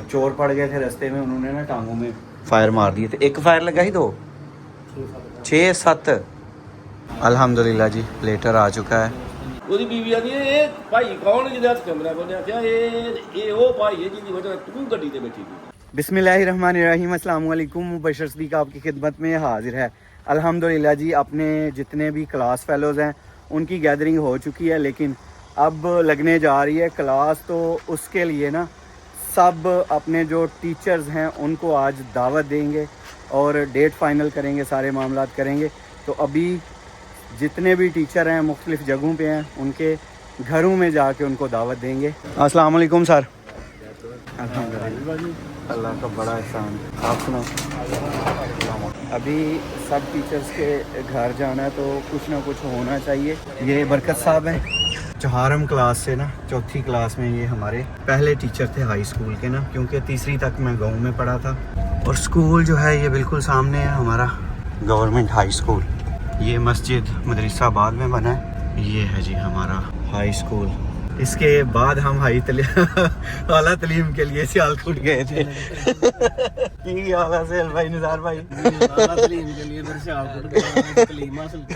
चोर पड़ गए थे रास्ते में, उन्होंने ना टांगों में फायर मार दिए थे। एक फायर लगा ही 2 6 7। अल्हम्दुलिल्लाह जी लेटर आ चुका है। ਉਹਦੀ ਬੀਵੀ ਆਂਦੀ ਇਹ ਭਾਈ ਕੌਣ ਜਿਹਦੇ ਹੱਥ ਕੈਮਰਾ ਕੋਲ ਆਖਿਆ ਇਹ ਉਹ ਭਾਈ ਹੈ ਜਿਹਦੀ ਵਜ੍ਹਾ ਤੂੰ ਗੱਡੀ ਤੇ ਬੈਠੀ थी। बिस्मिल्लाहिर्रहमानिर्रहीम, अस्सलाम वालेकुम। मुबशर सदीक आपकी खिदमत में हाजिर है। अल्हम्दुलिल्लाह जी अपने जितने भी क्लास फेलोज़ हैं उनकी गैदरिंग हो चुकी है, लेकिन अब लगने जा रही है क्लास। तो उसके लिए ना सब अपने जो टीचर्स हैं उनको आज दावत देंगे और डेट फाइनल करेंगे, सारे मामलात करेंगे। तो अभी जितने भी टीचर हैं मुख्तलिफ़ जगहों पे हैं, उनके घरों में जाके उनको दावत देंगे। अस्सलाम वालेकुम सर। अल्हम्दुलिल्लाह, अल्लाह का बड़ा एहसान। आप सुनाओ। अभी सब टीचर्स के घर जाना है, तो कुछ ना कुछ होना चाहिए। ये बरकत साहब हैं चौहारम क्लास से ना, 4थी क्लास में। ये हमारे पहले टीचर थे हाई स्कूल के ना, क्योंकि 3री तक मैं गाँव में पढ़ा था। और स्कूल जो है ये बिल्कुल सामने है हमारा गवर्नमेंट हाई स्कूल। ये मस्जिद मदरसा बाद में बना है। ये है जी हमारा हाई स्कूल। इसके बाद हम आला तलीम के लिए सियालकोट गए थे। की आला से भाई निज़ार भाई आला तलीम के लिए फिर सियालकोट तलीम हासिल की।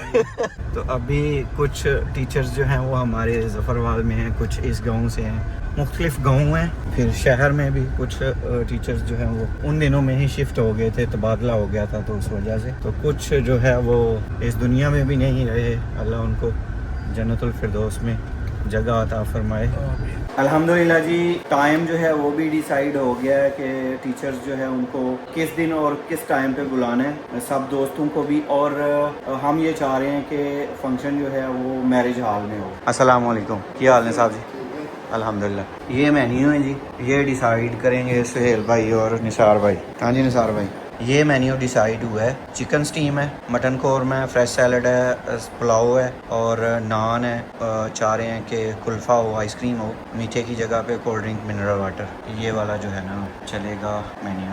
तो अभी कुछ टीचर्स जो हैं वो हमारे ज़फ़रवाल में हैं, कुछ इस गांव से हैं, मुख्तलिफ गाँव हैं। फिर शहर में भी कुछ टीचर्स जो हैं वो उन दिनों में ही शिफ्ट हो गए थे, तबादला हो गया था, तो उस वजह से तो कुछ जो है वो इस दुनिया में भी नहीं रहे। अल्लाह उनको जन्नतुल फिरदौस में जगह अता फरमाए। अल्हम्दुलिल्लाह जी टाइम जो है वो भी डिसाइड हो गया है कि टीचर्स जो है उनको किस दिन और किस टाइम पे बुलाना है, सब दोस्तों को भी। और हम ये चाह रहे हैं कि फंक्शन जो है वो मैरिज हॉल में हो। अस्सलाम वालेकुम, क्या हाल है साहब जी? अल्हम्दुलिल्लाह। ये मेन्यू है जी, ये डिसाइड करेंगे सुहेल भाई और निसार भाई। हाँ जी निसार भाई, ये मेन्यू डिसाइड हुआ है। चिकन स्टीम है, मटन कौरमा है, फ्रेश सैलड है, पुलाव है और नान है। चाह रहे हैं कि कुल्फ़ा हो, आइसक्रीम हो, मीठे की जगह पे कोल्ड ड्रिंक, मिनरल वाटर, ये वाला जो है ना चलेगा मेन्यू।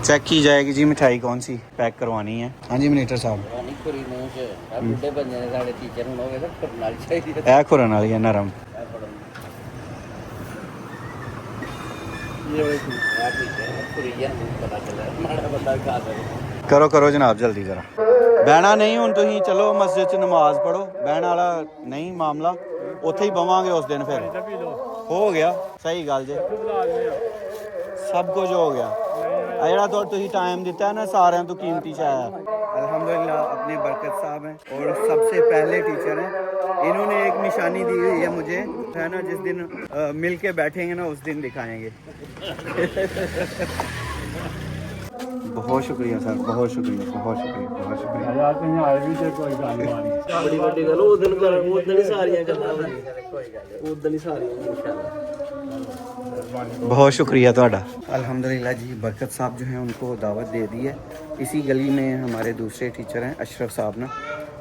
चेक की जाएगी जी मिठाई कौन सी पैक करवानी है। हाँ जी मिनीटर साहब। ए खुरन वाली है नरम। करो करो जनाब जल्दी जरा। बहना नहीं हूँ तुम चलो मस्जिद च नमाज पढ़ो, बहन वाला नहीं मामला, उत्थे ही बवांगे उस दिन। फिर हो गया सही गल जे, सब कुछ हो गया। जेड़ा तो तुसीं टाइम दिता है ना सारे तो कीमती शाया। अल्हम्दुलिल्लाह अपने बरकत साहब हैं और सबसे पहले टीचर हैं। इन्होंने एक निशानी दी हुई है मुझे, है ना, जिस दिन मिल के बैठेंगे ना उस दिन दिखाएंगे। बहुत शुक्रिया सर, बहुत शुक्रिया, बहुत शुक्रिया, बहुत शुक्रिया। बड़ी बड़ी गल उस दिन ही सारियां गल्लां उस दिन ही सारियां इंशाल्लाह। बहुत शुक्रिया ਤੁਹਾਡਾ। अल्हम्दुलिल्लाह जी बरकत साहब जो हैं उनको दावत दे दी है। इसी गली में हमारे दूसरे टीचर हैं अशरफ साहब ना,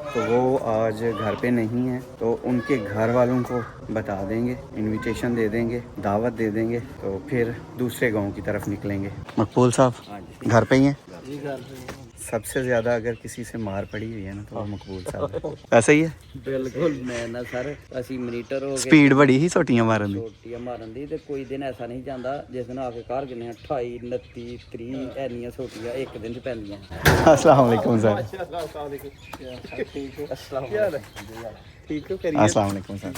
तो वो आज घर पे नहीं हैं, तो उनके घर वालों को बता देंगे, इनविटेशन दे देंगे, दावत दे देंगे, तो फिर दूसरे गांव की तरफ निकलेंगे। मकबूल साहब घर पे ही हैं? सबसे ज़्यादा अगर किसी से मार पड़ी हुई है ना तो मकबूल साहब। ऐसा ही है बिल्कुल। मैं ना सर ਅਸੀਂ ਮਨੀਟਰ ਹੋ ਗਏ, स्पीड बड़ी ही सोटियां मारन दी। ਛੋਟੀਆਂ ਮਾਰਨ ਦੀ ਤੇ ਕੋਈ ਦਿਨ ਐਸਾ ਨਹੀਂ ਜਾਂਦਾ ਜਿਸ ਦਿਨ ਆ ਕੇ ਘਰ ਕਿੰਨੇ 28 29 30 ਐਨੀਆਂ ਛੋਟੀਆਂ ਇੱਕ ਦਿਨ ਚ ਪੈਂਦੀਆਂ। अस्सलाम वालेकुम सर। ਠੀਕ ਹੋ ਕਰੀਏ। अस्सलाम वालेकुम सर।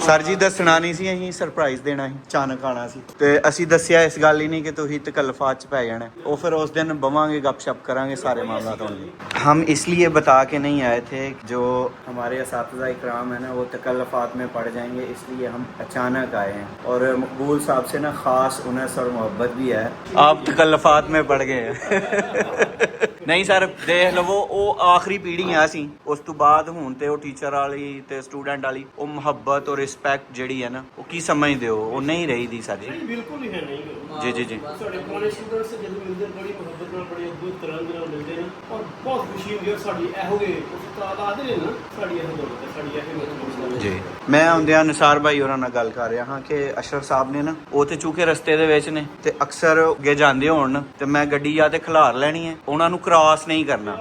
ਸਰ ਜੀ ਦੱਸਣਾ ਨਹੀਂ ਸੀ, ਅਸੀਂ ਸਰਪ੍ਰਾਈਜ਼ ਦੇਣਾ ਸੀ, ਅਚਾਨਕ ਆਣਾ ਸੀ ਤੇ ਅਸੀਂ ਦੱਸਿਆ ਇਸ ਗੱਲ ਹੀ ਨਹੀਂ ਕਿ ਤੁਸੀਂ ਤਕल्लुफ़ात ਚ ਪੈ ਜਾਣਾ। ਉਹ ਫਿਰ ਉਸ दिन बवांगे गपशप करेंगे सारे मामला होंगे। हम इसलिए बता के नहीं आए थे जो हमारे असातिज़ा इकराम है ना वो तकल्लुफ़ात में पड़ जाएंगे, इसलिए हम अचानक आए हैं। और मकबूल साहब से ना ख़ास उन्हें सर मोहब्बत भी है। आप तकल्लुफ़ात में पड़ गए हैं। नहीं सर देख लवो ਉਹ ਆਖਰੀ ਪੀੜ੍ਹੀ ਆ ਅਸੀਂ, ਉਸ ਤੋਂ ਬਾਅਦ ਹੁਣ ਤੇ ਉਹ ਟੀਚਰ ਵਾਲੀ ਤੇ ਸਟੂਡੈਂਟ ਵਾਲੀ ਉਹ ਮੁਹੱਬਤ ਔਰ ਰਿਸਪੈਕਟ ਜਿਹੜੀ ਹੈ ਨਾ ਉਹ ਕੀ ਸਮਝਦੇ ਹੋ, ਉਹ ਨਹੀਂ ਰਹੀ ਦੀ ਸਰ ਜੀ। ਬਿਲਕੁਲ ਹੀ ਹੈ ਨਹੀਂ। ਜੀ ਜੀ ਜੀ ਸਾਡੇ ਪੁਰਾਣੇ ਸਟੂਡੈਂਟਸ ਜਦੋਂ ਮਿਲਦੇ ਬੜੀ ਮੁਹੱਬਤ ਨਾਲ, ਬੜੀ ਅਦਭੁਤ ਤਰ੍ਹਾਂ ਦੇ ਨਾਲ ਮਿਲਦੇ ਨੇ ਔਰ ਬਹੁਤ ਖੁਸ਼ੀ ਹੁੰਦੀ ਹੈ। ਸਾਡੀ ਇਹੋ ਜਿਹੇ ਉਸਤਾਦ ਆਖਦੇ ਨੇ ਨਾ, ਸਾਡੀ ਇਹ ਦੌਲਤ ਹੈ, ਸਾਡੀ ਇਹ ਮਤਲਬ ਜੀ। ਮੈਂ ਆਉਂਦਿਆਂ ਨਿਸਾਰ ਭਾਈ ਹੋਰਾਂ ਨਾਲ ਗੱਲ ਕਰ ਰਿਹਾ ਹਾਂ ਕਿ ਅਸ਼ਰਫ ਸਾਹਿਬ ਨੇ ਨਾ ਉਹ ਤੇ ਚੂੰਕਿ ਰਸਤੇ ਦੇ ਵਿੱਚ ਨੇ ਤੇ ਅਕਸਰ ਅੱਗੇ ਜਾਂਦੇ ਹੋਣ ਤੇ ਮੈਂ ਗੱਡੀ ਜਾਂ ਤੇ ਖਿਲਾਰ ਲੈਣੀ ਹੈ, ਉਹਨਾਂ ਨੂੰ ਕ੍ਰਾਸ ਨਹੀਂ ਕਰਨਾ,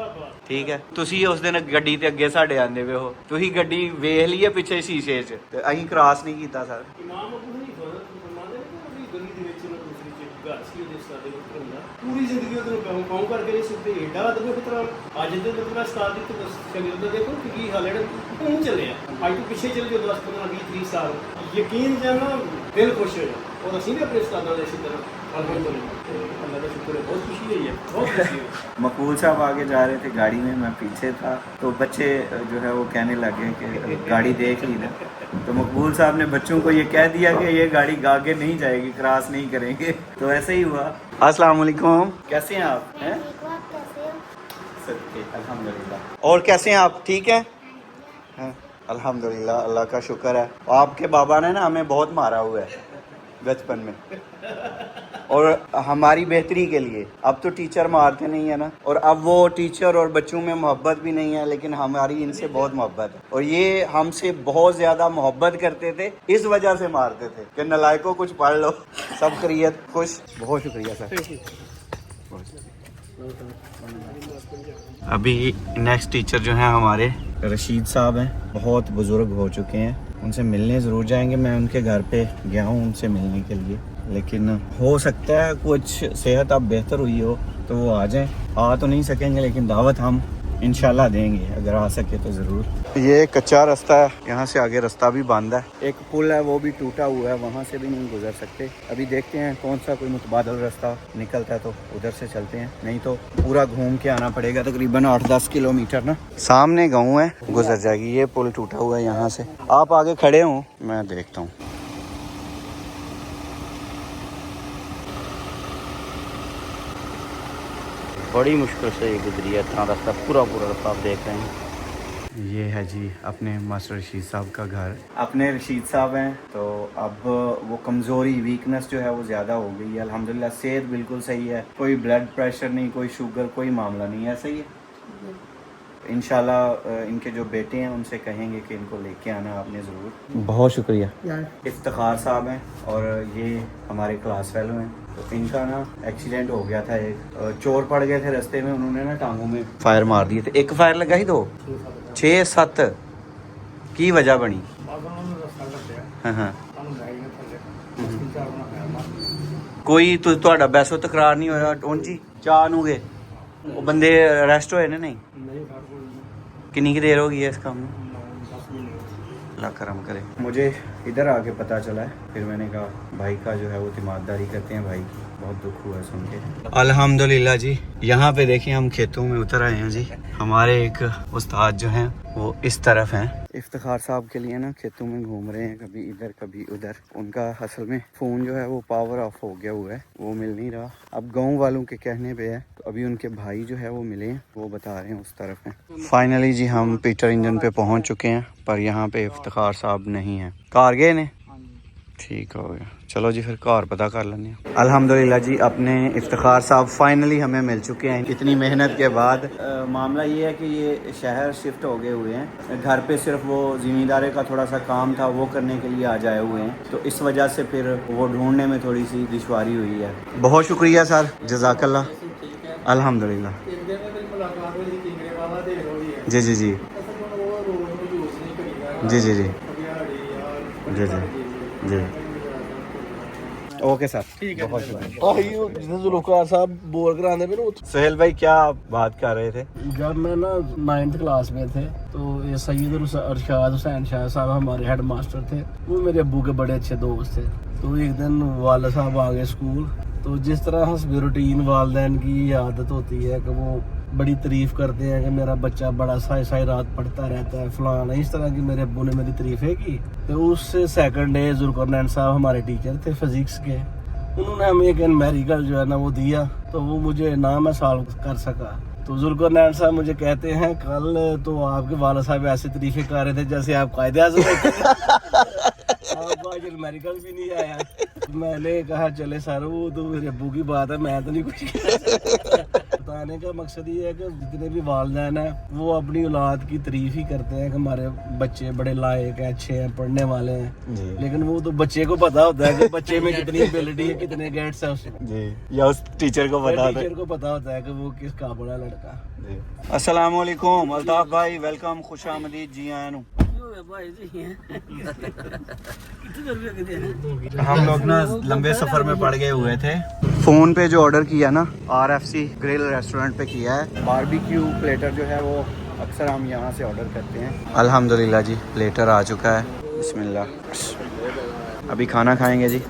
ਠੀਕ ਹੈ। ਤੁਸੀਂ ਉਸ ਦਿਨ ਗੱਡੀ ਤੇ ਅੱਗੇ ਸਾਡੇ ਆਂਦੇ ਵੇ ਹੋ, ਤੁਸੀਂ ਗੱਡੀ ਵੇਖ ਲਈ ਹੈ ਪਿੱਛੇ ਸ਼ੀਸ਼ੇ 'ਚ ਤੇ ਅਸੀਂ ਕ੍ਰਾਸ ਨਹੀਂ ਕੀਤਾ ਸਰ। ਇਮਾਮ ਅਬੂ ਹਨੀਫਾ ਫਰਮਾਉਂਦੇ ਨੇ ਕਿ ਉਹਦੀ ਗਲੀ ਦੇ ਵਿੱਚ ਉਹਨਾਂ ਦੂਸਰੀ ਚ ਘਰ ਸੀ ਉਹਦੇ ਉਸਤਾਦ ਦੇ ਪੁੱਤਰ ਹੁੰਦਾ, ਪੂਰੀ ਜ਼ਿੰਦਗੀ ਉਹਨੂੰ ਕੌਮ ਕਰਕੇ ਨਹੀਂ ਸਿੱਧੇ ਏਡਾ ਅਦਬ ਇਹਤਰਾਮ। ਅੱਜ ਦੇ ਮਤਲਬ ਉਸਤਾਦ ਦੀ ਸ਼ਾਗਿਰਦ ਦੇਖੋ ਕਿ ਕੀ ਹਾਲ ਹੈ, ਘੁੰਮ ਚੱਲੇ ਆ। ਅੱਜ ਤੋਂ ਪਿੱਛੇ ਚੱਲ ਜਾਓ 10 15 20 30 ਸਾਲ, ਯਕੀਨ ਜਾਨਾ ਦਿਲ ਖੁਸ਼ ਹੋ ਜਾਏ। اور ਅਸੀਂ بھی اپنے استادوں نے اسی طرح اللہ کا شکر ہے، بہت خوشی ہوئی ہے، بہت خوشی ہوئی۔ مقبول صاحب آگے جا رہے تھے گاڑی میں پیچھے تھا، تو بچے جو ہے وہ کہنے لگے کہ گاڑی دیکھ لی نا، تو مقبول صاحب نے بچوں کو یہ کہہ دیا کہ یہ گاڑی آگے نہیں جائے گی، کراس نہیں کریں گے۔ تو ایسے ہی ہوا۔ السلام علیکم، کیسے ہیں آپ؟ الحمدللہ۔ اور کیسے ہیں آپ؟ ٹھیک ہے الحمدللہ، اللہ کا شکر ہے۔ آپ کے بابا نے نا ہمیں بہت مارا ہوا ہے بچپن میں، اور ہماری بہتری کے لیے۔ اب تو ٹیچر مارتے نہیں ہیں نا، اور اب وہ ٹیچر اور بچوں میں محبت بھی نہیں ہے، لیکن ہماری ان سے بہت محبت ہے، اور یہ ہم سے بہت زیادہ محبت کرتے تھے، اس وجہ سے مارتے تھے کہ نلائکوں کچھ پڑھ لو۔ سب خیریت؟ خوش؟ بہت شکریہ سر۔ ابھی نیکسٹ ٹیچر جو ہیں ہمارے رشید صاحب ہیں، بہت بزرگ ہو چکے ہیں، ان سے ملنے ضرور جائیں گے۔ میں ان کے گھر پہ گیا ہوں ان سے ملنے کے لیے، لیکن ہو سکتا ہے کچھ صحت اب بہتر ہوئی ہو تو وہ آ جائیں۔ آ تو نہیں سکیں گے لیکن دعوت ہم انشاءاللہ دیں گے، اگر آ سکے تو ضرور۔ یہ کچا رستہ ہے، یہاں سے آگے رستہ بھی بند ہے، ایک پل ہے وہ بھی ٹوٹا ہوا ہے، وہاں سے بھی نہیں گزر سکتے۔ ابھی دیکھتے ہیں کون سا کوئی متبادل رستہ نکلتا ہے تو ادھر سے چلتے ہیں، نہیں تو پورا گھوم کے آنا پڑے گا، تقریباً 8-10 کلومیٹر نا۔ سامنے گاؤں ہے، گزر جائے گی۔ یہ پل ٹوٹا ہوا ہے یہاں سے، آپ آگے کھڑے ہوں میں دیکھتا ہوں۔ بڑی مشکل سے یہ گزری ہے اتنا راستہ، پورا راستہ آپ دیکھ رہے ہیں۔ یہ ہے جی اپنے ماسٹر رشید صاحب کا گھر۔ اپنے رشید صاحب ہیں تو اب وہ کمزوری ویکنس جو ہے وہ زیادہ ہو گئی ہے، الحمدللہ صحت بالکل صحیح ہے، کوئی بلڈ پریشر نہیں، کوئی شوگر، کوئی معاملہ نہیں ہے، صحیح ہے۔ انشاءاللہ ان کے جو بیٹے ہیں ان سے کہیں گے کہ ان کو لے کے آنا آپ نے ضرور۔ بہت شکریہ۔ افتخار صاحب ہیں اور یہ ہمارے کلاس فیلو ہیں، تو ان کا نا ایکسیڈنٹ ہو گیا تھا، ایک چور پڑ گئے تھے رستے میں، انہوں نے نا ٹانگوں میں فائر مار دیے تھے۔ ایک فائر لگا ہی 2 6-7 کی وجہ بنی؟ ہاں کوئی تو بیسو تکرار نہیں ہویا؟ جی 4 نو گئے وہ بندے اریسٹ ہوئے نا؟ نہیں۔ کنی کی دیر ہو گئی ہے اس کام میں؟ اللہ کرم کرے۔ مجھے ادھر آ کے پتہ چلا ہے، پھر میں نے کہا بھائی کا جو ہے وہ تیمارداری کرتے ہیں، بھائی بہت دکھ ہوا ہے سن کے۔ الحمدللہ جی یہاں پہ دیکھیں ہم کھیتوں میں اتر آئے ہیں جی، ہمارے ایک استاد جو ہیں وہ اس طرف ہیں، افتخار صاحب کے لیے نا کھیتوں میں گھوم رہے ہیں، کبھی ادھر کبھی ادھر۔ ان کا اصل میں فون جو ہے وہ پاور آف ہو گیا ہوا ہے، وہ مل نہیں رہا، اب گاؤں والوں کے کہنے پہ ہے، تو ابھی ان کے بھائی جو ہے وہ ملے ہیں، وہ بتا رہے ہیں اس طرف ہیں۔ فائنلی جی ہم پیٹر انجن پہ پہنچ چکے ہیں، پر یہاں پہ افتخار صاحب نہیں ہیں، کار گئے نے؟ ٹھیک ہو گیا، چلو جی پھر کار پتہ کر لینے ہیں۔ الحمدللہ جی اپنے افتخار صاحب فائنلی ہمیں مل چکے ہیں اتنی محنت کے بعد۔ معاملہ یہ ہے کہ یہ شہر شفٹ ہو گئے ہوئے ہیں، گھر پہ صرف وہ زمیندارے کا تھوڑا سا کام تھا وہ کرنے کے لیے آ جائے ہوئے ہیں، تو اس وجہ سے پھر وہ ڈھونڈنے میں تھوڑی سی دشواری ہوئی ہے۔ بہت شکریہ سر، جزاک اللہ۔ الحمدللہ جی جی جی جی جی جی جی جی جی اوکے سر، بہت شکریہ۔ ذوالفقار صاحب بول کر آنے پہ نا، سہیل بھائی کیا بات کر رہے تھے؟ جب میں نا 9th کلاس میں تھے تو یہ سید ارشاد حسین شاہ صاحب ہمارے ہیڈ ماسٹر تھے، وہ میرے ابو کے بڑے اچھے دوست تھے۔ تو ایک دن والد صاحب آ گئے اسکول، تو جس طرح حسب روٹین والدین کی عادت ہوتی ہے کہ وہ بڑی تعریف کرتے ہیں کہ میرا بچہ بڑا سائے رات پڑھتا رہتا ہے فلانا، اس طرح کی میرے ابو نے میری تعریفیں کی۔ تو اس سے سیکنڈ ڈے ذوالقرنین صاحب ہمارے ٹیچر تھے فزکس کے، انہوں نے ہمیں ایک میریکل جو ہے نا وہ دیا، تو وہ مجھے نہ میں سالو کر سکا۔ تو ذوالقرنین صاحب مجھے کہتے ہیں کل تو آپ کے والد صاحب ایسے تعریفیں کر رہے تھے جیسے آپ قائد اعظم آپ کو آج میریکل بھی نہیں آیا۔ میں نے کہا چلے سر وہ تو میرے ابو کی بات ہے، میں تو نہیں کچھ बताने का मकसद ये है कि जितने भी वालिदैन हैं वो अपनी औलाद की तारीफ ही करते हैं कि हमारे बच्चे बड़े लायक हैं, अच्छे हैं, पढ़ने वाले हैं जी लेकिन वो तो बच्चे को पता होता है कि बच्चे में कितनी एबिलिटी है, कितने गेट्स है उसमें। जी या उस टीचर को बता दे। टीचर को पता होता है कि वो किस काबिल है लड़का। अस्सलाम वालेकुम अल्ताफ भाई, वेलकम, खुशामदीद, जी आया नु। हम लोग ना लंबे सफर में पड़ गए हुए थे। फोन पे जो ऑर्डर किया ना RFC ग्रिल रेस्टोरेंट पे किया है, बारबेक्यू प्लेटर जो है वो अक्सर हम यहाँ से ऑर्डर करते हैं। अल्हम्दुलिल्लाह जी प्लेटर आ चुका है। बिस्मिल्लाह, अभी खाना खाएंगे जी।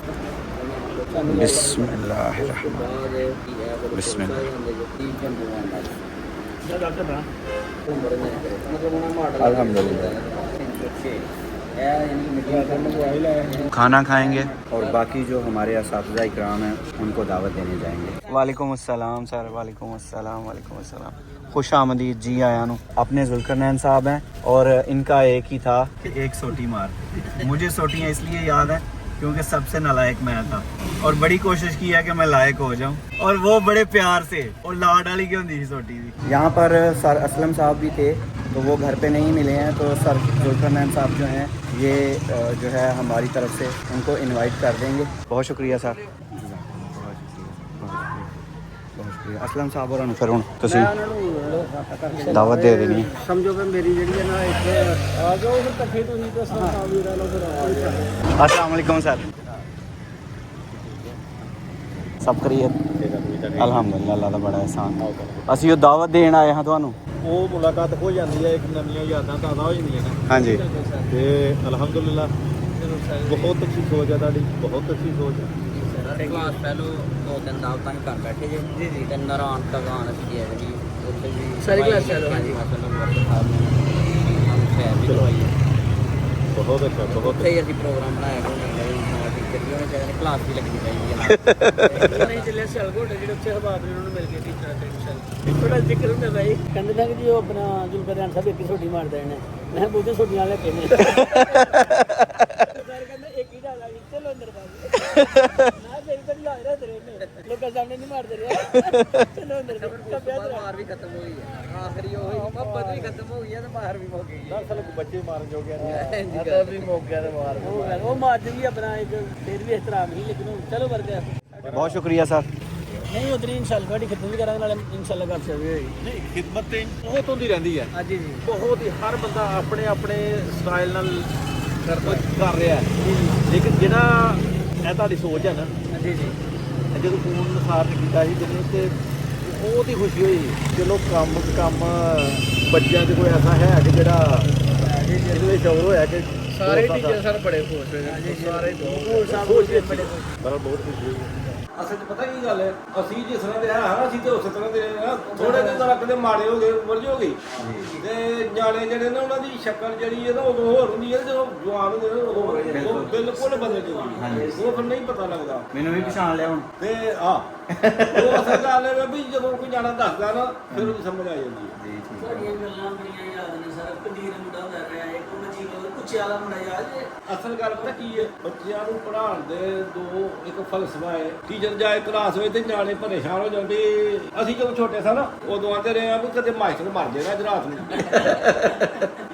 बिस्मिल्लाह खाना खाएंगे और बाकी जो हमारे असातिज़ा इकराम हैं उनको दावत देने जाएंगे। वालेकुम अस्सलाम सर। वालेकुम अस्सलाम। वालेकुम अस्सलाम। खुश आमदीद, जी आया नु। अपने जुल्करनैन साहब हैं और इनका एक ही था कि एक सोटी मार। मुझे सोटियाँ इसलिए याद है क्योंकि सबसे नालायक मैं था और बड़ी कोशिश की है कि मैं लायक हो जाऊं और वो बड़े प्यार से और लाड वाली की होती थी सोटी थी। यहाँ पर सर असलम साहब भी थे तो वो घर पे नहीं मिले हैं, तो सर जुल्करनैन साहब जो हैं ये जो है हमारी तरफ से उनको इनवाइट कर देंगे। बहुत शुक्रिया सर। असलम साहब और फिर हूँ दावत दे देनी समझो कि मेरी जी है ना एक आ जाओ फिर कट्ठे तुसीं ते असलम साहब भी रह लो फिर। अस्सलाम वालेकुम सर। सब खैरियत? अल्हम्दुलिल्लाह, अल्लाह दा बड़ा एहसान। ਅਸੀਂ ਉਹ ਦਾਵਤ ਦੇਣ ਆਏ ਹਾਂ ਤੁਹਾਨੂੰ। ਉਹ ਮੁਲਾਕਾਤ ਹੋ ਜਾਂਦੀ ਹੈ, ਇੱਕ ਨਵੀਆਂ ਯਾਦਾਂ ਤਾਜ਼ਾ ਹੋ ਜਾਂਦੀਆਂ ਨੇ। ਹਾਂਜੀ ਤੇ ਅਲਹਮਦੁਲਿਲਾ ਬਹੁਤ ਅੱਛੀ ਸੋਚ ਹੈ ਤੁਹਾਡੀ, ਬਹੁਤ ਅੱਛੀ ਸੋਚ ਹੈ। ਕਲਾਸ ਪਹਿਲੋ 2-3 ਦਾਵਤਾਂ ਕਰ ਬੈਠੇ ਜੇ ਜੀ ਤੇ ਨਰਾਨ ਤਗਾਨ ਅਸੀਂ ਹੈ ਜੀ ਉੱਥੇ ਵੀ ਸਾਰੀ ਕਲਾਸ ਚਲੋ। ਹਾਂਜੀ ਮਸਲਨ ਵਰਕ ਸਾਹਿਬ ਨੇ ਸ਼ਹਿਰ ਵੀ ਲਵਾਈ ਹੈ। ਬਹੁਤ ਅੱਛਾ, ਬਹੁਤ ਉੱਥੇ ਹੀ ਅਸੀਂ ਪ੍ਰੋਗਰਾਮ ਬਣਾਇਆ ਕੋਈ ਟੀਚਰ ਵੀ ਹੋਣੇ ਚਾਹੀਦੇ, ਕਲਾਸ ਵੀ ਲੱਗਣੀ ਚਾਹੀਦੀ ਹੈ। ਨਹੀਂ ਚੱਲਿਆ ਸਿਆਲਕੋਟ ਜਿਹੜੇ ਉੱਥੇ ਹਬਾਬ ਨੇ ਉਹਨਾਂ ਨੂੰ ਮਿਲ ਕੇ ਟੀਚਰਾਂ ਤੇ ਇਨਸ਼ਾਅੱਲਾ ਥੋੜਾ ਜ਼ਿਕਰ ਹੁੰਦਾ ਭਾਈ। ਕਹਿੰਦੇ ਨੇ ਕਿ ਜੀ ਉਹ ਆਪਣਾ ਜ਼ੁਲਕਰਨੈਨ ਸਾਹਿਬ ਇੱਕ ਹੀ ਛੋਟੀ ਮਾਰ ਦੇਣੇ। ਮੈਂ ਬੋਝੇ ਛੋਟੀਆਂ ਲੈ ਕੇ ਨੇ ਸਰ ਕਹਿੰਦੇ ਇੱਕ ਹੀ ਡਾਲਾ ਜੀ ਚਲੋ ਅੰਦਰ ਬਾਜੀ ਨਾ ਤੇਰੀ ਤਾਂ ਲਾ ਰਿਹਾ ਤੇਰੇ ਨੇ ਲੋਕਾਂ ਸਾਹਮਣੇ ਨਹੀਂ ਮਾਰਦੇ ਰਿਹਾ ਚਲੋ ਅੰਦਰ ਮਾਰ ਵੀ ਖਤਮ ਹੋ ਗਈ ਹੈ, ਆਖਰੀ ਉਹ ਮੁਹੱਬਤ ਵੀ ਖਤਮ ਹੋ ਗਈ ਹੈ ਤੇ ਮਾਰ ਵੀ ਮੁੱਕ ਗਈ ਹੈ। ਦਰਅਸਲ ਬੱਚੇ ਮਾਰਨ ਜੋਗੇ ਨਹੀਂ। आता भी मौक गया मार वो मार भी अपना एक फिर भी एहतराम ही लेकिन चलो वर्ग बहुत शुक्रिया सर। नहीं उतनी इंशाल्लाह डी खिदमत भी करा नाले इंशाल्लाह कर सकते ਨਹੀਂ ਖਿਦਮਤ ਤੇ ਬਹੁਤ ਹੁੰਦੀ ਰਹਿੰਦੀ ਹੈ। हाँ जी जी ਬਹੁਤ ਹੀ ਹਰ ਬੰਦਾ ਆਪਣੇ ਆਪਣੇ ਸਟਾਈਲ ਨਾਲ ਕਰ ਰਿਹਾ ਹੈ, ਲੇਕਿਨ ਜਿਹੜਾ ਇਹ ਤੁਹਾਡੀ ਸੋਚ ਹੈ ਨਾ, जी जी ਜਦੋਂ ਫੋਨ ਨਸਾਰ ਨੇ ਕੀਤਾ ਸੀ ਜਿਹਨੇ ਤੇ ਬਹੁਤ ਹੀ ਖੁਸ਼ੀ ਹੋਈ। ਚਲੋ ਕੰਮ ਬੱਚਿਆਂ 'ਚ ਕੋਈ ਐਸਾ ਹੈ ਕਿ ਜਿਹੜਾ ਇਹਦੇ ਵਿੱਚ ਸ਼ੌਰ ਹੋਇਆ ਕਿ सारे टीचर सर बड़े खुश हुए सारे ਬਹੁਤ ਖੁਸ਼ੀ ਹੋਈ। ਅਸਲ 'ਚ ਪਤਾ ਕੀ ਗੱਲ ਹੈ, ਅਸੀਂ ਜਿਸ ਤਰ੍ਹਾਂ ਦੇ ਹੈ ਨਾ ਅਸੀਂ ਤੇ ਉਸੇ ਤਰ੍ਹਾਂ ਦੇ ਨਾ, ਥੋੜੇ ਦਿਨ ਤੱਕ ਕਦੇ ਮਾੜੇ ਹੋ ਗਏ ਮਰਜ ਹੋ ਗਈ ਤੇ ਨਿਆਣੇ ਜਿਹੜੇ ਨੇ ਉਹਨਾਂ ਦੀ ਸ਼ਕਲ ਜਿਹੜੀ ਹੈ ਨਾ ਉਦੋਂ ਹੋਰ ਹੁੰਦੀ ਹੈ, ਜਦੋਂ ਜਵਾਨ ਹੁੰਦੇ ਨੇ ਉਹ ਬਿਲਕੁਲ ਬਦਲ ਜਾਂਦੀ, ਉਹ ਫਿਰ ਨਹੀਂ ਪਤਾ ਲੱਗਦਾ। ਮੈਨੂੰ ਵੀ ਪਛਾਣ ਲਿਆ ਹੁਣ। ਤੇ ਉਹ ਅਸਲ ਗੱਲ ਹੈ ਵੀ ਜਦੋਂ ਕੋਈ ਜਾਣਾ ਦੱਸਦਾ ਨਾ ਫਿਰ ਉਹਦੀ ਸਮਝ ਆ ਜਾਂਦੀ ਹੈ। ਜੀ ਠੀਕ ਸਾਡੀਆਂ ਗੱਲਾਂ ਬੜੀਆਂ ਯਾਦ ਨੇ ਸਰ ਕਦੀਰ ਮੁੰਡਾ ਹੁੰਦਾ ਰਿਹਾ ਇੱਕ ਮੱਜੀ ਕੋਲ ਕੁਛ ਵਾਲਾ ਮੁੰਡਾ ਯਾਦ ਹੈ। ਅਸਲ ਗੱਲ ਪਤਾ ਕੀ ਹੈ, ਬੱਚਿਆਂ ਨੂੰ ਪੜ੍ਹਾਉਣ ਦੇ ਇੱਕ ਫਲਸਫਾ ਹੈ। ਟੀਚਰ ਜਾਏ ਕਲਾਸ ਵਿੱਚ ਤੇ ਨਿਆਣੇ ਪਰੇਸ਼ਾਨ ਹੋ ਜਾਂਦੇ। ਅਸੀਂ ਜਦੋਂ ਛੋਟੇ ਸਾਂ ਨਾ ਉਦੋਂ ਆਂਦੇ ਰਹੇ ਆ ਵੀ ਕਦੇ ਮਾਸਟਰ ਮਰ ਜਾਏਗਾ ਅੱਜ ਰਾਤ ਨੂੰ।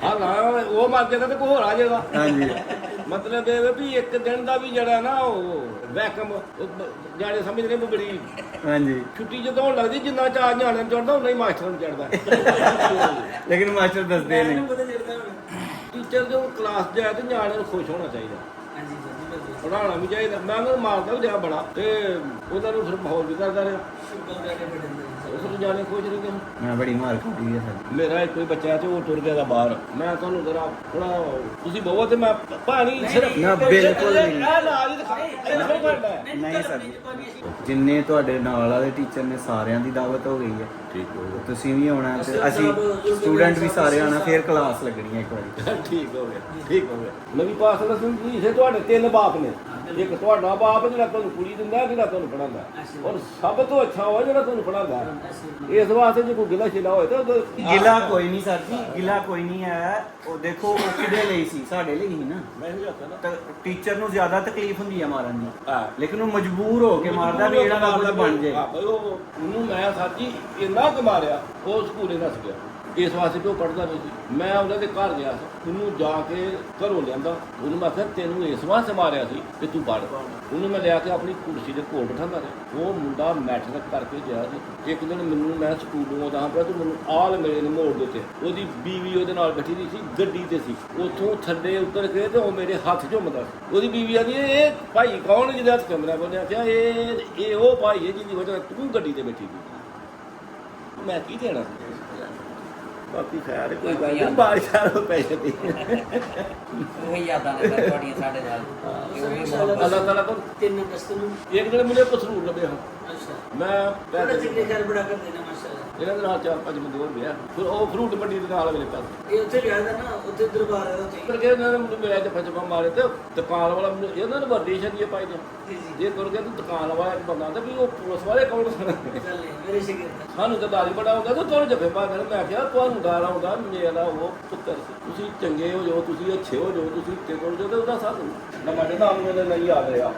ਹਾਂ ਨਾ ਉਹ ਮਰ ਜਾਏਗਾ ਤੇ ਕੋਈ ਹੋਰ ਆ ਜਾਏਗਾ। ਹਾਂਜੀ ਮਤਲਬ ਇਹ ਵੀ ਇੱਕ ਦਿਨ ਦਾ ਵੀ ਜਿਹੜਾ ਨਾ ਉਹ ਵੈਕਮ ਨਿਆਣੇ ਸਮਝਦੇ ਨੇ ਵੀ ਬੜੀ ਹਾਂਜੀ। ਛੁੱਟੀ ਜਦੋਂ ਹੋਣ ਲੱਗਦੀ ਜਿੰਨਾ ਚਾਹ ਨਿਆਣੇ ਨੂੰ ਚੜਦਾ ਉਨਾ ਹੀ ਮਾਸਟਰ ਨੂੰ ਚੜਦਾ। ਲੇਕਿਨ ਮਾਸਟਰ ਦੱਸਦੇ ਨਹੀਂ। ਟੀਚਰ ਜੋ ਕਲਾਸ ਜਾਏ ਤੇ ਨਿਆਣੇ ਨੂੰ ਖੁਸ਼ ਹੋਣਾ ਚਾਹੀਦਾ, ਪੜ੍ਹਾਉਣਾ ਵੀ ਚਾਹੀਦਾ। ਮੈਂ ਉਹਨਾਂ ਨੂੰ ਮਾਰਦਾ ਵੀ ਰਿਹਾ ਬੜਾ ਤੇ ਉਹਨਾਂ ਨੂੰ ਫਿਰ ਮਾਹੌਲ ਵੀ ਕਰਦਾ ਰਿਹਾ, ਉਸ ਨਿਆਣੇ ਖੁਸ਼ ਰਹਿੰਦੇ। ਮੈਂ ਬੜੀ ਮਾਰ ਖਾਦੀ ਹੈ ਸਰ। ਮੇਰਾ ਇੱਕ ਕੋਈ ਬੱਚਾ ਤੇ ਉਹ ਟੁਰ ਗਿਆ ਦਾ ਬਾਹਰ। ਮੈਂ ਤੁਹਾਨੂੰ ਜ਼ਰਾ ਥੋੜਾ ਤੁਸੀਂ ਬਹੁਤ ਤੇ ਮੈਂ ਪਾਣੀ ਸਿਰਫ ਨਾ ਬਿਲਕੁਲ ਨਹੀਂ। ਇਹ ਨਾਲ ਹੀ ਦਿਖਾ ਨਹੀਂ ਸਰ, ਜਿੰਨੇ ਤੁਹਾਡੇ ਨਾਲ ਵਾਲੇ ਟੀਚਰ ਨੇ ਸਾਰਿਆਂ ਦੀ ਦਾਵਤ ਹੋ ਗਈ ਹੈ। ਠੀਕ ਹੋ ਗਿਆ, ਤੁਸੀਂ ਵੀ ਆਉਣਾ ਤੇ ਅਸੀਂ ਸਟੂਡੈਂਟ ਵੀ ਸਾਰੇ ਆਉਣਾ, ਫਿਰ ਕਲਾਸ ਲੱਗਣੀ ਹੈ ਇੱਕ ਵਾਰੀ। ਠੀਕ ਹੋ ਗਿਆ, ਠੀਕ ਹੋ ਗਿਆ। ਨਵੀਂ ਪਾਸ ਲਸਨ ਜੀ ਇਥੇ ਤੁਹਾਡੇ 3 ਬਾਪ ਨੇ। ਇੱਕ ਤੁਹਾਡਾ ਬਾਪ ਜਿਹੜਾ ਤੁਹਾਨੂੰ ਕੁੜੀ ਦਿੰਦਾ ਜਿਹੜਾ ਤੁਹਾਨੂੰ ਪੜਾਉਂਦਾ, ਔਰ ਸਭ ਤੋਂ ਅੱਛਾ ਉਹ ਜਿਹੜਾ ਤੁਹਾਨੂੰ ਪੜਾਉਂਦਾ। ਇਸ ਵਾਸਤੇ ਜੇ ਕੋਈ ਗਿਲਾ ਸ਼ਿਲਾ ਹੋਏ ਤਾਂ ਗਿਲਾ ਕੋਈ ਨਹੀਂ ਸਰ ਜੀ, ਗਿਲਾ ਕੋਈ ਨਹੀਂ ਹੈ। ਉਹ ਦੇਖੋ ਉਹ ਕਿਹਦੇ ਲਈ ਸੀ, ਸਾਡੇ ਲਈ ਹੀ ਨਾ। ਮੈਂ ਹੀ ਜਾਂਦਾ ਨਾ ਤਾਂ ਟੀਚਰ ਨੂੰ ਜ਼ਿਆਦਾ ਤਕਲੀਫ ਹੁੰਦੀ ਹੈ ਮਾਰਨ ਦੀ, ਹਾਂ। ਲੇਕਿਨ ਉਹ ਮਜਬੂਰ ਹੋ ਕੇ ਮਾਰਦਾ ਵੀ ਇਹਦਾ ਕੁਝ ਬਣ ਜਾਏ। ਹਾਂ ਬਈ ਉਹਨੂੰ ਮੈਂ ਸਾਜੀ ਇੰਨਾ ਕੁ ਮਾਰਿਆ ਉਹ ਸਕੂਲੇ ਨੱਸ ਗਿਆ। ਇਸ ਵਾਸਤੇ ਕਿ ਉਹ ਪੜ੍ਹਦਾ ਨਹੀਂ ਸੀ। ਮੈਂ ਉਹਨਾਂ ਦੇ ਘਰ ਗਿਆ ਸੀ, ਉਹਨੂੰ ਜਾ ਕੇ ਘਰੋਂ ਲਿਆਂਦਾ। ਉਹਨੂੰ ਮੈਂ ਕਿਹਾ ਤੈਨੂੰ ਇਸ ਵਾਸਤੇ ਮਾਰਿਆ ਸੀ ਕਿ ਤੂੰ ਪੜ੍ਹ। ਉਹਨੂੰ ਮੈਂ ਲਿਆ ਕੇ ਆਪਣੀ ਕੁਰਸੀ ਦੇ ਕੋਲ ਬਿਠਾਉਂਦਾ ਰਿਹਾ। ਉਹ ਮੁੰਡਾ ਮੈਟ੍ਰਿਕ ਕਰਕੇ ਗਿਆ ਸੀ। ਇੱਕ ਦਿਨ ਮੈਨੂੰ ਮੈਂ ਸਕੂਲੋਂ ਆਉਂਦਾ ਪਿਆ ਤੇ ਮੈਨੂੰ ਆਲ ਮੇਰੇ ਨੇ ਮੋੜ ਦੇ ਉੱਤੇ ਉਹਦੀ ਬੀਵੀ ਉਹਦੇ ਨਾਲ ਬੈਠੀ ਦੀ ਸੀ, ਗੱਡੀ ਤੇ ਸੀ। ਉੱਥੋਂ ਥੱਲੇ ਉਤਰ ਕੇ ਤੇ ਉਹ ਮੇਰੇ ਹੱਥ ਝੁੰਮਦਾ ਸੀ। ਉਹਦੀ ਬੀਵੀ ਆਂਦੀ ਇਹ ਭਾਈ ਕੌਣ ਜਿਹਦੇ ਹੱਥ ਕੈਮਰਾ ਬੋਲਿਆ ਕਿਹਾ ਇਹ ਉਹ ਭਾਈ ਹੈ ਜਿਹਦੀ ਵਜ੍ਹਾ ਤੂੰ ਗੱਡੀ ਤੇ ਬੈਠੀ ਸੀ। ਮੈਂ ਕੀ ਦੇਣਾ ਸੀ? ਬਾਕੀ ਖੈਰ ਕੋਈ ਗੱਲ ਨਹੀਂ, ਬਾਰਿਸ਼ਾਂ ਪੈਸੇ ਦੇ ਉਹੀ ਯਾਦਾਂ ਨੇ ਸਰ ਤੁਹਾਡੀਆਂ ਸਾਡੇ ਨਾਲ ਕਿ ਉਹ ਵੀ ਬਹੁਤ ਅੱਲਾਹ ਤਾਲਾ ਕੋਲ ਤਿੰਨ ਅਗਸਤ ਨੂੰ ਇੱਕ ਦਿਨ ਮੁੰਡੇ ਪਸਰੂਰ ਲੱਭੇ ਹਾਂ। ਮੈਂ ਬੜਾ ਚੰਗੇ ਘਰ ਬੜਾ ਕਰਦੇ ਨੇ ਮਾਸ਼ਾਅੱਲਾ। ਇਹਨਾਂ ਦੇ ਨਾਲ 4-5 ਬੰਦੇ ਹੋਰ ਗਿਆ। ਫਿਰ ਉਹ ਫਰੂਟ ਮੰਡੀ ਦੇ ਨਾਲ ਅਗਲੇ ਪਾਸੇ ਇਹ ਉੱਥੇ ਗਿਆ ਨਾ, ਉੱਥੇ ਦਰਬਾਰ ਹੈ ਉੱਥੇ। ਕਰਕੇ ਇਹਨਾਂ ਨੇ ਮੈਨੂੰ ਮਿਲਿਆ ਜੱਫਾ ਜੱਫਾ ਮਾਰੇ ਤੇ ਦੁਕਾਨ ਵਾਲਾ ਮੈਨੂੰ ਇਹਨਾਂ ਨੇ ਵਰਦੀ ਛੱਡੀ ਪਾਈ ਨੇ। ਇਹ ਕਰ ਕੇ ਦੁਕਾਨ ਵਾਲਾ ਇੱਕ ਬੰਦਾ ਤਾਂ ਵੀ ਉਹ ਪੁਲਿਸ ਵਾਲੇ ਕੌਣ ਸਨ? ਮੇਰੇ ਸ਼ਾਗਿਰਦ ਸਾਨੂੰ ਤਾਂ ਦਾਰੀ ਬੜਾ ਹੁੰਦਾ ਤਾਂ ਤੁਹਾਨੂੰ ਜੱਫੇ ਪਾ ਕੇ ਮੈਂ ਕਿਹਾ ਤੁਹਾਨੂੰ ਡਰ ਆਉਂਦਾ ਮੇਰਾ ਉਹ ਪੁੱਤਰ ਸੀ। ਤੁਸੀਂ ਚੰਗੇ ਹੋ ਜਾਓ, ਤੁਸੀਂ ਅੱਛੇ ਹੋ ਜਾਓ, ਤੁਸੀਂ ਉੱਤੇ ਕੋਲ ਜਾਓ ਤੇ ਉਹਦਾ ਸਾਥ ਨਾ ਸਾਡੇ ਨਾਮ ਨੂੰ ਨਹੀਂ ਯਾਦ ਰਿਹਾ। ਉਹ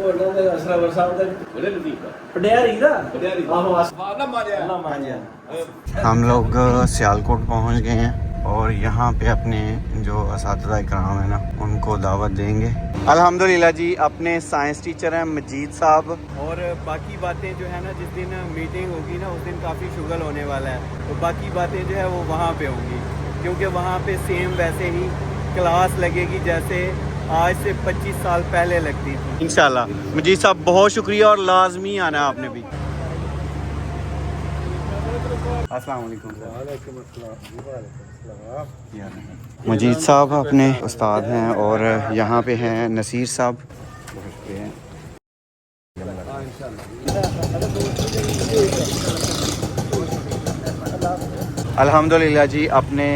ਉਹਨਾਂ ਦੇ ਅਸਰਾਵਰ ਸਾਹਿਬ ਦਾ ਬੜੇ ਨਜ਼ਦੀਕ ਆ ਪੜਿਆਰੀ ਦਾ ਬੜਿਆਰੀ ਆਹੋ ਨਾ ਮਾਰਿਆ हम लोग सियालकोट पहुंच गए हैं और यहाँ पे अपने जो असातिज़ा इकराम है ना उनको दावत देंगे। अल्हम्दुलिल्लाह जी, अपने साइंस टीचर हैं मजीद साहब। और बाकी बातें जो है ना, जिस दिन मीटिंग होगी ना उस दिन काफ़ी शुगल होने वाला है। तो बाकी बातें जो है वो वहाँ पे होंगी, क्योंकि वहाँ पे सेम वैसे ही क्लास लगेगी जैसे आज से 25 साल पहले लगती थी इंशाल्लाह। मजीद साहब बहुत शुक्रिया और लाजमी आना है आपने भी। अस्सलाम वालेकुम। मजीद साहब अपने उस्ताद हैं और यहाँ पे हैं नसीर साहब। अल्हम्दुलिल्लाह जी, अपने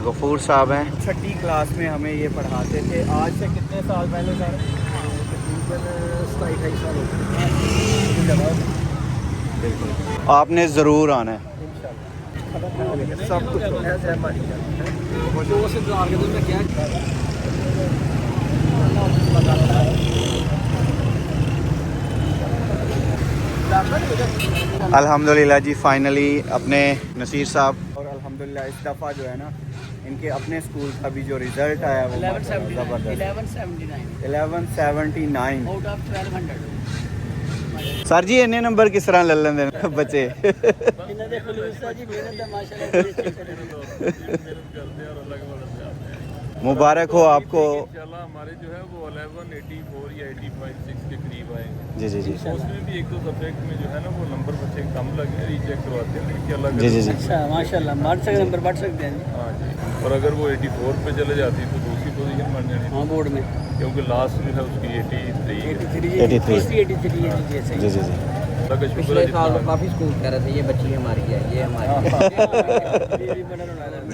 गफूर साहब हैं, 6ठी क्लास में हमें ये पढ़ाते थे। आज से कितने साल पहले सर? तकरीबन 27-28 साल हो गए। बिल्कुल, आपने ज़रूर आना है। सब कुछ ऐसे हमारी जो से इंतजार के दिन में क्या अल्हम्दुलिल्लाह जी, फाइनली अपने नसीर साहब और अल्हम्दुलिल्लाह इस दफ़ा जो है ना इनके अपने स्कूल का भी जो रिज़ल्ट आया वो 1179 आउट ऑफ 1200 सर जी इन्ने नंबर किस तरह ले लेंदे ने बच्चे? ਇਹਨਾਂ ਦੇ ਖਲੂਸ ਆ ਜੀ, ਮਿਹਨਤ ਦਾ मुबारक हो आपको। इंशाल्लाह हमारे जो है वो 1184 या 85-6 के करीब आएंगे। जी जी जी उसमें भी एक दो सब्जेक्ट में जो है ना वो नंबर बच्चे कम लगे, रीचेक करवाते हैं लेकिन अलग जी जी जी अच्छा माशाल्लाह बढ़ सकते नंबर बढ़ सकते हैं हाँ जी। और अगर वो 84 पे चले जाती तो दूसरी पोजीशन बन जानी, हाँ बोर्ड में क्योंकि लास्ट जो है उसकी 83 है। 83 है जी जैसे जी जी जी अल्लाह का शुक्र पिछले है साल जितना काफी स्कूल कह रहे थे ये बच्ची हमारी है, ये हमारी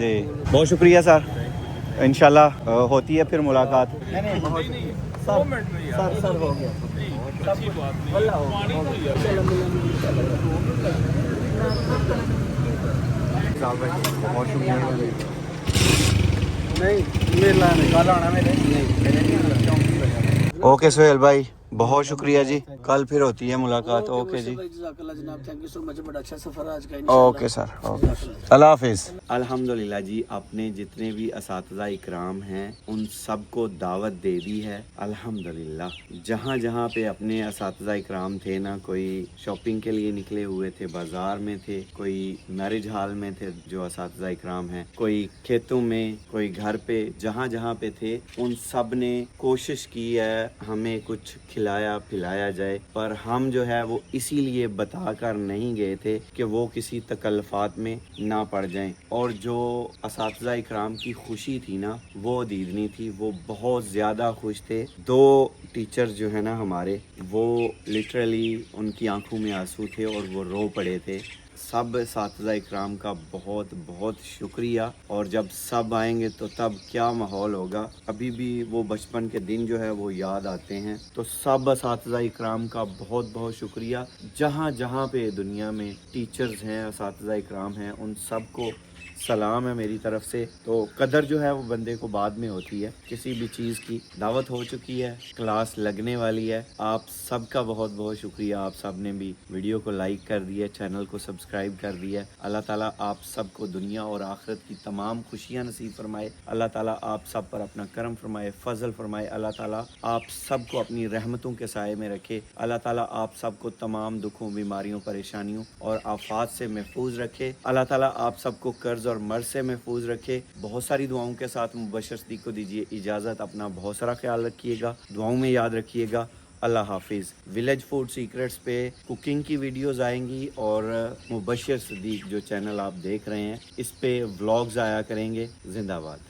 जी बहुत शुक्रिया सर। इंशाल्लाह होती है फिर मुलाकात। सर मिनट में यार सर हो गया अच्छी बात नहीं है, पानी तो यार बहुत शुक्रिया। नहीं मेरे लाने कल आना मेरे नहीं ओके सोहेल भाई बहुत शुक्रिया जी, कल फिर होती है मुलाकात। ओके जी जनाब, थैंक यू सो मच, बड़ा अच्छा सफर आज का। ओके सर, ओके अल्लाह हाफिज़। अल्हम्दुलिल्लाह जी, आपने जितने भी असातिज़ा इकराम हैं उन सब को दावत दे दी है। अल्हम्दुलिल्लाह जहाँ जहाँ पे अपने असातिज़ा इकराम थे ना, कोई शॉपिंग के लिए निकले हुए थे, बाज़ार में थे, कोई मैरिज हॉल में थे जो असातिज़ा इकराम हैं, कोई खेतों में, कोई घर पे, जहाँ जहाँ पे थे उन सब ने कोशिश की है हमें कुछ खिलाया पिलाया जाए। पर हम जो है वो इसीलिए बता कर नहीं गए थे कि वो किसी तकल्फ़ात में ना पड़ जाएं। और जो असातिज़ा इकराम की खुशी थी ना वो दीदनी थी, वो बहुत ज़्यादा खुश थे। 2 टीचर्स जो है ना हमारे, वो लिटरली उनकी आंखों में आंसू थे और वो रो पड़े थे। सब असातिज़ा इकराम का बहुत बहुत शुक्रिया, और जब सब आएंगे तो तब क्या माहौल होगा। अभी भी वो बचपन के दिन जो है वो याद आते हैं। तो सब असातिज़ा इकराम का बहुत बहुत शुक्रिया। जहाँ जहाँ पे दुनिया में टीचर्स हैं, असातिज़ा इकराम हैं, उन सब को सलाम है मेरी तरफ से। तो कदर जो है वो बंदे को बाद में होती है। किसी भी चीज़ की दावत हो चुकी है, क्लास लगने वाली है। आप सबका बहुत बहुत शुक्रिया। आप सब ने भी वीडियो को लाइक कर दिया, चैनल को सब्सक्राइब कर दिया। अल्लाह ताला आप सबको दुनिया और आखिरत की तमाम खुशियाँ नसीब फरमाए। अल्लाह ताला आप सब पर अपना करम फरमाए, फजल फरमाए। अल्लाह ताला आप सबको अपनी रहमतों के साए में रखे। अल्लाह ताला आप सबको तमाम दुखों, बीमारियों, परेशानियों और आफात से महफूज रखे। अल्लाह ताला आप सबको कर्ज और मर्ज से महफूज रखे। बहुत सारी दुआओं के साथ मुबशर सिद्दीक को दीजिए इजाज़त। अपना बहुत सारा ख्याल रखिएगा, दुआओं में याद रखिएगा। अल्लाह हाफिज़। विलेज फूड सीक्रेट्स पे कुकिंग की वीडियोस आएंगी, और मुबशर सिद्दीक जो चैनल आप देख रहे हैं इस पे व्लॉग्स आया करेंगे। जिंदाबाद।